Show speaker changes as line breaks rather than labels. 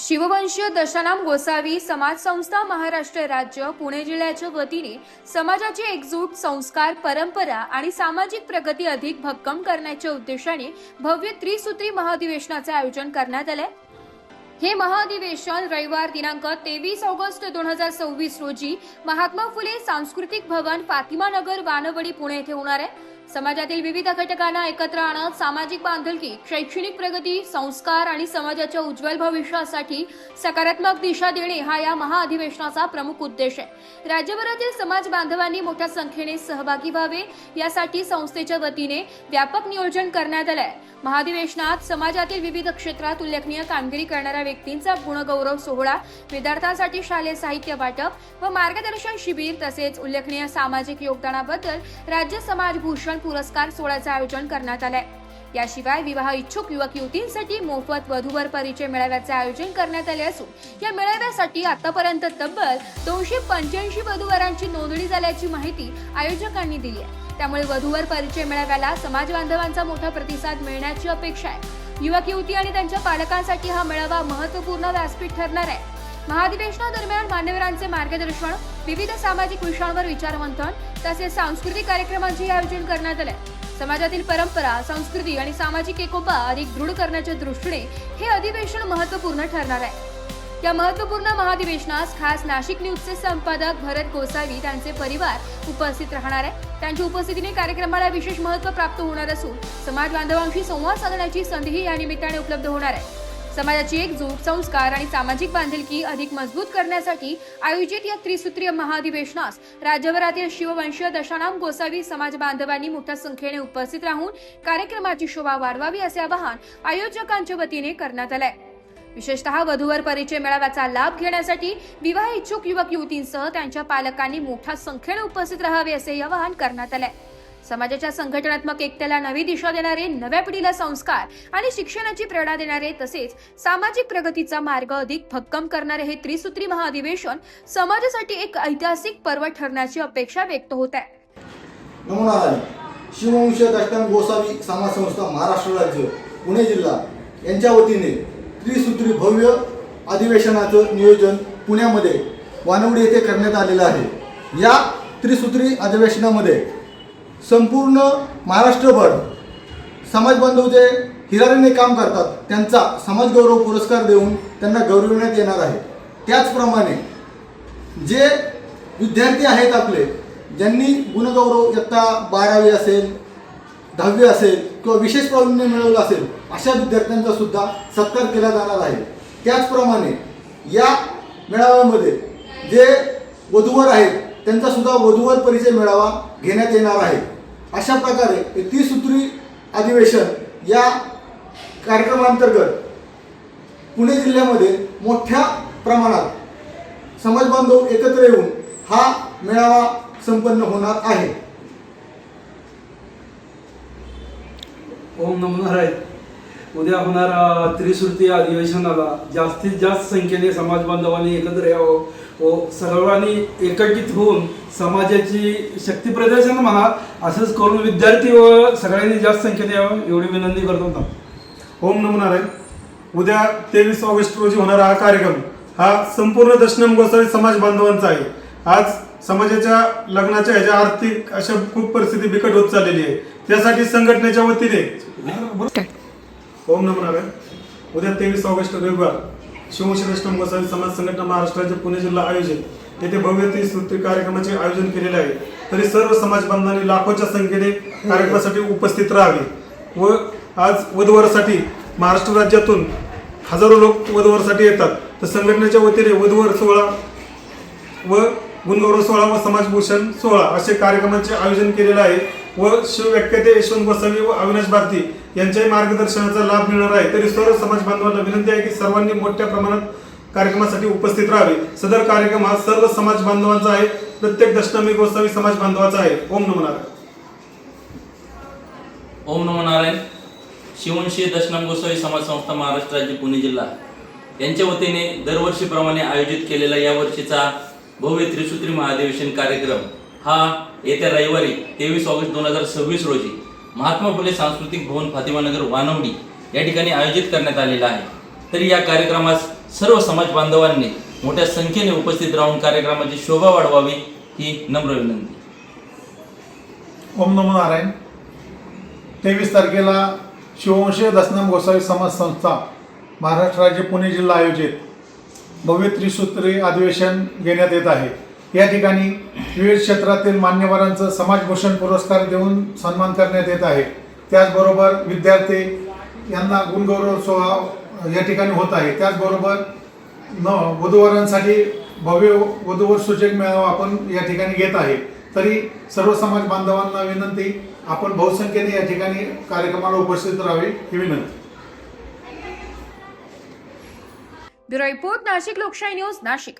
शिववंशीय दशानाम गोसावी समाज संस्था महाराष्ट्र राज्य पुणे जिल्ह्याच्या वतीने समाजाची एकजूट, संस्कार, परंपरा आणि सामाजिक प्रगती अधिक भक्कम करण्याच्या उद्देशाने भव्य त्रिसूत्री महाधिवेशनाचे आयोजन करण्यात आले। हे महाधिवेशन रविवार दिनांक 23 ऑगस्ट 2026 रोजी महात्मा फुले सांस्कृतिक भवन, फातिमा नगर, वानवडी, पुणे येथे होणार आहे। समाजातील विविध घटकांना एकत्र आणत सामाजिक बांधिलकी, शैक्षणिक प्रगती, संस्कार आणि समाजाच्या उज्ज्वल भविष्यासाठी सकारात्मक दिशा देणे हा या महाअधिवेशनाचा प्रमुख उद्देश आहे। राज्यभरातील समाज बांधवांनी मोठ्या संख्येने सहभागी व्हावे यासाठी संस्थेच्या वतीने व्यापक नियोजन करण्यात आले आहे। महाधिवेशनात समाजातील विविध क्षेत्रात उल्लेखनीय कामगिरी करणाऱ्या व्यक्तींचा गुणगौरव सोहळा, विद्यार्थ्यांसाठी शालेय साहित्य वाटप व मार्गदर्शन शिबिर तसेच उल्लेखनीय सामाजिक योगदानाबद्दल राज्य समाज भूषण पुरस्कार सोहळ्याचे आयोजन करण्यात आले। याशिवाय विवाह इच्छुक युवक युवतींसाठी मोफत वधूवर परिचय मेळाव्याचे आयोजन करण्यात आले असून या मेळाव्यासाठी आतापर्यंत तब्बल 285 वधूवरांची नोंदणी झाल्याची माहिती आयोजकांनी दिली आहे। त्यामुळे वधूवर परिचय मेळाव्याला समाज बांधवांचा मोठा प्रतिसाद मिळण्याची अपेक्षा आहे। युवक युवती आणि त्यांच्या पालकांसाठी हा मेळावा महत्त्वपूर्ण व्यासपीठ ठरणार आहे। महाधिवेशनादरम्यान मान्यवरांचे मार्गदर्शन, विविध सामाजिक विषयांवर विचारमंथन तसेच सांस्कृतिक कार्यक्रमांचे आयोजन करण्यात आले। समाजातील परंपरा, संस्कृती आणि सामाजिक एकोपा अधिक दृढ करण्याच्या दृष्टीने हे अधिवेशन महत्त्वपूर्ण ठरणार आहे। या महत्त्वपूर्ण महाधिवेशनास खास नाशिक न्यूजचे संपादक भरत गोसावी त्यांचे परिवार उपस्थित राहणार आहे। त्यांच्या उपस्थितीने कार्यक्रमाला विशेष महत्त्व प्राप्त होणार असून समाज बांधवांशी संवाद साधण्याची संधीही या निमित्ताने उपलब्ध होणार आहे। समाजाची एकजूट, संस्कार आणि सामाजिक बांधिलकी अधिक मजबूत करण्यासाठी आयोजित या त्रिसूत्रीय महाधिवेशनास राज्यभरातील शिववंशीय दशानाम गोसावी समाज बांधवांनी मोठ्या संख्येने उपस्थित राहून कार्यक्रमाची शोभा वाढवावी असे आवाहन आयोजकांच्या वतीने करण्यात आले। विशेषतः वधूवर परिचय मेळाव्याचा लाभ घेण्यासाठी विवाह इच्छुक युवक युवतींसह त्यांच्या पालकांनी मोठ्या संख्येने उपस्थित राहावे असे आवाहन करण्यात आले। समाजाच्या संघटनात्मक एकतेला नवी दिशा देणारे, नव्या पिढीला संस्कार आणि शिक्षणाची प्रेरणा देणारे तसेच सामाजिक प्रगतीचा मार्ग अधिक भक्कम करणारे हे त्रिसूत्री महाधिवेशन समाजासाठी एक ऐतिहासिक पर्व ठरण्याची अपेक्षा व्यक्त होत आहे।
नमस्कार, शिववंशीय दशानाम गोसावी समाज संस्था महाराष्ट्र राज्य पुणे जिल्हा यांच्या वतीने त्रिसूत्री भव्य अधिवेशनाचं नियोजन पुण्यामध्ये वानवडी येथे करण्यात आलेलं आहे। या त्रिसूत्री अधिवेशनामध्ये संपूर्ण महाराष्ट्रभर समाज बांधव जे हिरारीने काम करतात त्यांचा समाज गौरव पुरस्कार देऊन त्यांना गौरविण्यात येणार आहे। त्याचप्रमाणे जे विद्यार्थी आहेत आपले, ज्यांनी गुणगौरव इयत्ता 12वी असेल, 10वी असेल किंवा विशेष प्रावीण्य मिळवलं असेल अशा विद्यार्थ्यांचा सुद्धा सत्कार केला जाणार आहे। त्याचप्रमाणे या मेळाव्यामध्ये जे वधूवर आहेत त्यांचा सुद्धा वधूवर परिचय मेळावा घेण्यात येणार आहे। अशा प्रकारे हे त्रिसूत्री अधिवेशन या कार्यक्रमांतर्गत पुणे जिल्ह्यामध्ये मोठ्या प्रमाणात समाज बांधव एकत्र येऊन हा मेळावा संपन्न होणार आहे।
ओम नमो नारायण। उद्या होणारा त्रिसूत्री अधिवेशनाला जास्तीत जास्त संख्येने समाज बांधवांनी एकत्र यावं व सर्वांनी एकत्रित होऊन समाजाची शक्ती प्रदर्शन म्हणा असंच करून विद्यार्थी व सगळ्यांनी जास्त संख्येने यावं एवढी विनंती करतो।
ओम नमो नारायण। उद्या 23 ऑगस्ट रोजी होणारा हा कार्यक्रम हा संपूर्ण दशनाम गोसावी समाज बांधवांचा आहे। आज समाजाच्या लग्नाच्या ह्याच्या आर्थिक अशा खूप परिस्थिती बिकट होत चाललेली आहे। त्यासाठी संघटनेच्या वतीने ओम नमो नारायण। उद्या 23 ऑगस्ट रविवार शिववंशीय दशनाम गोसावी समाज संघटना महाराष्ट्र राज्य पुणे जिल्हा आयोजित येथे भव्य त्रिसूत्री कार्यक्रमाचे आयोजन केलेले आहे। तरी सर्व समाज बांधवांनी लाखोच्या संख्येने कार्यक्रमासाठी उपस्थित राहावे व आज वधूवरासाठी महाराष्ट्र राज्यातून हजारो लोक वधूवरासाठी येतात। तर संघटनेच्या वतीने वधूवर सोहळा व गुणगौरव सोहळा व समाजभूषण सोहळा असे कार्यक्रमांचे आयोजन केलेले आहे व शिवव्याख्याते यशवंत गोसावी व अविनाश भारती यांच्याही मार्गदर्शनाचा लाभ मिळणार आहे। तरी सर्व समाज बांधवांना विनंती आहे की सर्वांनी मोठ्या प्रमाणात कार्यक्रमासाठी उपस्थित राहावे। सदर कार्यक्रम हा सर्व समाज बांधवांचा आहे, प्रत्येक दशनामी गोसावी समाज बांधवाचा आहे। ओम नमो नारायण।
ओम नमो नारायण। शिववंशीय दशनाम गोसावी समाज संस्था महाराष्ट्र राज्य पुणे जिल्हा यांच्या वतीने दरवर्षीप्रमाणे आयोजित केलेला या वर्षीचा भव्य त्रिसूत्री महाधिवेशन कार्यक्रम हा येत्या रविवारी 23 ऑगस्ट 2026 रोजी महात्मा फुले सांस्कृतिक भवन, फातिमा नगर, वानवडी या ठिकाणी आयोजित करण्यात आलेला आहे। तरी या कार्यक्रमास सर्व समाज बांधवांनी मोठ्या संख्येने उपस्थित राहून कार्यक्रमाची शोभा वाढवावी ही नम्र विनंती.
ओम नमो नारायण. 23 तारखेला शिववंशीय दशनाम गोसावी समाज संस्था महाराष्ट्र राज्य पुणे जिल्हा आयोजित भव्य त्रिसूत्री अधिवेशन घेण्यात येत आहे. या ठिकाणी विविध क्षेत्रातील मान्यवरांचं समाजभूषण पुरस्कार देऊन सन्मान करण्यात येत आहे. त्याचबरोबर विद्यार्थी यांना गुणगौरव सोहळा या ठिकाणी होत आहे. त्याचबरोबर वधूवरांसाठी भव्य वधूवर सूचक मेळावा आपण या ठिकाणी घेत आहे. तरी सर्व समाज बांधवांना विनंती, आपण बहुसंख्येने या ठिकाणी कार्यक्रमाला उपस्थित राहावे ही विनंती.
ब्युरो रिपोर्ट, नाशिक लोकशाही न्यूज, नाशिक.